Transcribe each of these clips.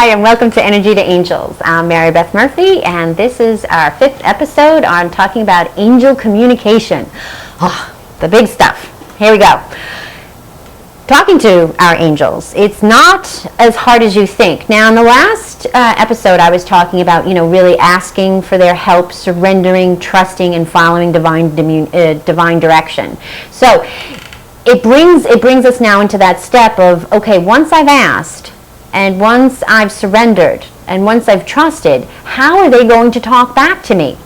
and welcome to Energy to Angels. I'm Mary Beth Murphy, and this is our 5th episode on talking about angel communication. Oh, the big stuff. Here we go. Talking to our angels. It's not as hard as you think. Now, in the last episode, I was talking about, really asking for their help, surrendering, trusting, and following divine direction. So it brings us now into that step of, okay, once I've asked, and once I've surrendered, and once I've trusted, how are they going to talk back to me?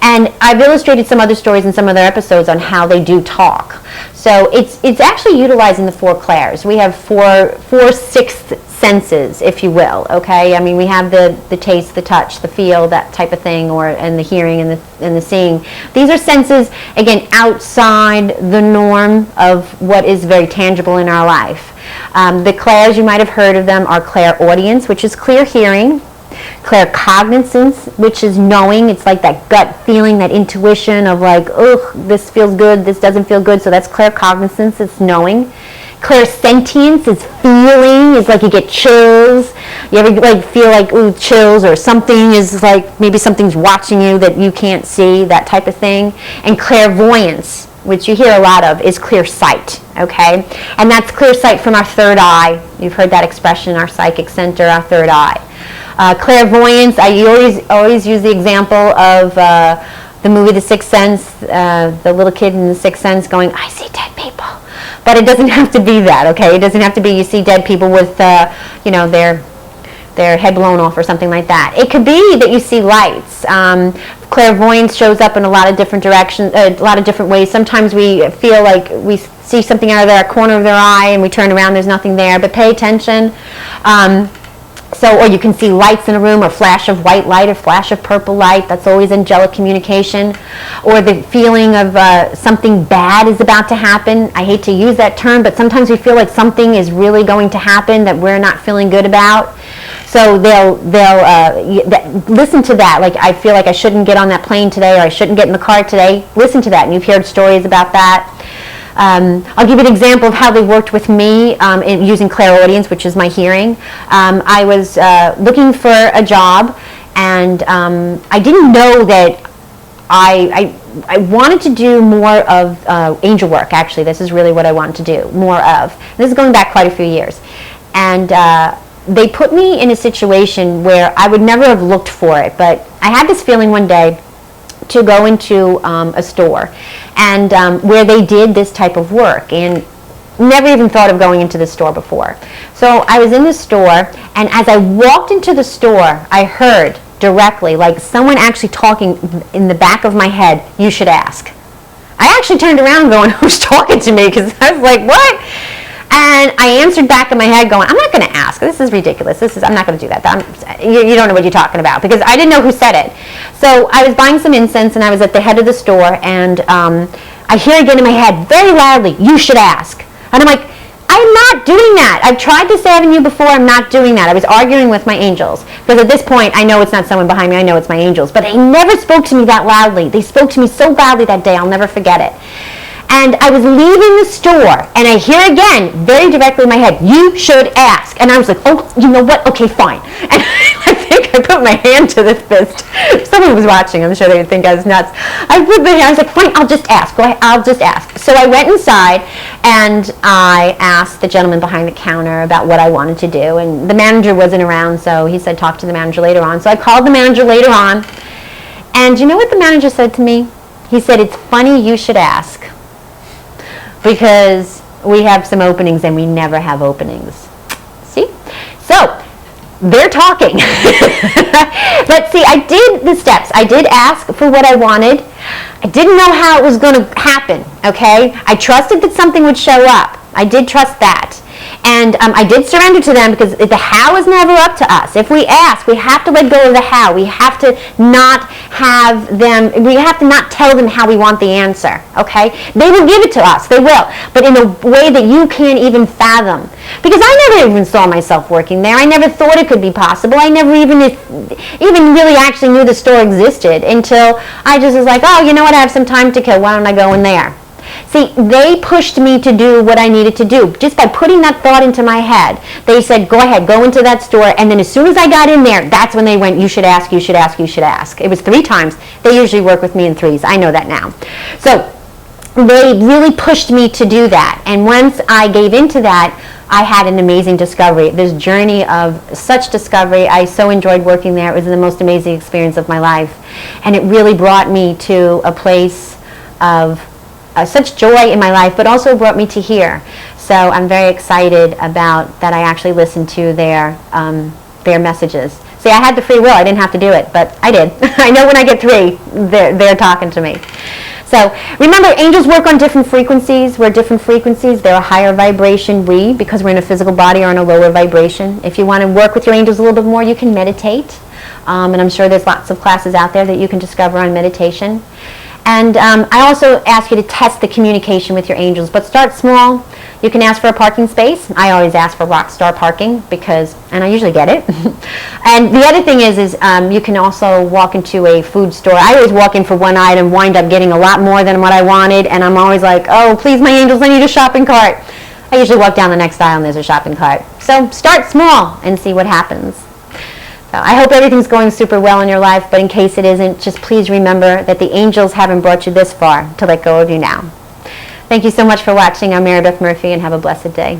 And I've illustrated some other stories in some other episodes on how they do talk. So it's actually utilizing the 4 clairs. We have four sixth senses, if you will. Okay, I mean, we have the taste, the touch, the feel, that type of thing, and the hearing and the seeing. These are senses, again, outside the norm of what is very tangible in our life. The clairs, you might have heard of them, are clairaudience, which is clear hearing. Claircognizance, which is knowing. It's like that gut feeling, that intuition of like, oh, this feels good, this doesn't feel good. So that's claircognizance, it's knowing. Clairsentience is feeling. It's like you get chills. You ever feel like, ooh, chills, or something is like, maybe something's watching you that you can't see, that type of thing. And clairvoyance, which you hear a lot of, is clear sight, okay? And that's clear sight from our third eye. You've heard that expression, our psychic center, our third eye. Clairvoyance, I always use the example of the movie The Sixth Sense, the little kid in The Sixth Sense going, I see dead people. But it doesn't have to be that, okay? It doesn't have to be you see dead people with, their head blown off or something like that. It could be that you see lights. Clairvoyance shows up in a lot of different directions, a lot of different ways. Sometimes we feel like we see something out of their corner of their eye and we turn around, there's nothing there, but pay attention. Or you can see lights in a room, or flash of white light, or flash of purple light. That's always angelic communication. Or the feeling of something bad is about to happen. I hate to use that term, but sometimes we feel like something is really going to happen that we're not feeling good about. So they'll listen to that. Like, I feel like I shouldn't get on that plane today, or I shouldn't get in the car today. Listen to that, and you've heard stories about that. I'll give you an example of how they worked with me in using clairaudience, which is my hearing. I was looking for a job, and I didn't know that I wanted to do more of angel work. Actually, this is really what I wanted to do, more of. And this is going back quite a few years. And they put me in a situation where I would never have looked for it, but I had this feeling one day to go into a store, and where they did this type of work, and never even thought of going into the store before. So I was in the store, and as I walked into the store, I heard directly, like someone actually talking in the back of my head, "You should ask." I actually turned around going, who's talking to me? Because I was like, what? And I answered back in my head going, I'm not going to ask. This is ridiculous. I'm not going to do that. You don't know what you're talking about, because I didn't know who said it. So I was buying some incense, and I was at the head of the store, and I hear again in my head very loudly, "You should ask." And I'm like, I'm not doing that. I've tried this avenue before. I'm not doing that. I was arguing with my angels, because at this point I know it's not someone behind me. I know it's my angels. But they never spoke to me that loudly. They spoke to me so loudly that day. I'll never forget it. And I was leaving the store, and I hear again, very directly in my head, "You should ask." And I was like, oh, you know what? Okay, fine. And I think I put my hand to the fist. If someone was watching, I'm sure they would think I was nuts. I put my hand, I was like, fine, I'll just ask. Go ahead, I'll just ask. So I went inside, and I asked the gentleman behind the counter about what I wanted to do. And the manager wasn't around, so he said, talk to the manager later on. So I called the manager later on. And you know what the manager said to me? He said, "It's funny you should ask, because we have some openings and we never have openings." See? So, they're talking. But see, I did the steps. I did ask for what I wanted. I didn't know how it was going to happen, okay? I trusted that something would show up. I did trust that. And I did surrender to them, because the how is never up to us. If we ask, we have to let go of the how. We have to not tell them how we want the answer, okay? They will give it to us, they will, but in a way that you can't even fathom. Because I never even saw myself working there. I never thought it could be possible. I never even really actually knew the store existed until I just was like, oh, you know what, I have some time to kill. Why don't I go in there? See, they pushed me to do what I needed to do. Just by putting that thought into my head, they said, go ahead, go into that store. And then as soon as I got in there, that's when they went, you should ask, you should ask, you should ask. It was 3 times. They usually work with me in 3s. I know that now. So they really pushed me to do that. And once I gave into that, I had an amazing discovery. This journey of such discovery, I so enjoyed working there. It was the most amazing experience of my life. And it really brought me to a place of such joy in my life, but also brought me to here. So I'm very excited about that I actually listened to their messages. See, I had the free will. I didn't have to do it, but I did. I know when I get 3, they're talking to me. So remember, angels work on different frequencies. We're different frequencies. They're a higher vibration. Because we're in a physical body, are on a lower vibration. If you want to work with your angels a little bit more, you can meditate. And I'm sure there's lots of classes out there that you can discover on meditation. And I also ask you to test the communication with your angels, but start small. You can ask for a parking space. I always ask for rock star parking and I usually get it. And the other thing is you can also walk into a food store. I always walk in for one item, wind up getting a lot more than what I wanted, and I'm always like, oh, please, my angels, I need a shopping cart. I usually walk down the next aisle and there's a shopping cart. So start small and see what happens. I hope everything's going super well in your life, but in case it isn't, just please remember that the angels haven't brought you this far to let go of you now. Thank you so much for watching. I'm Mary Beth Murphy, and have a blessed day.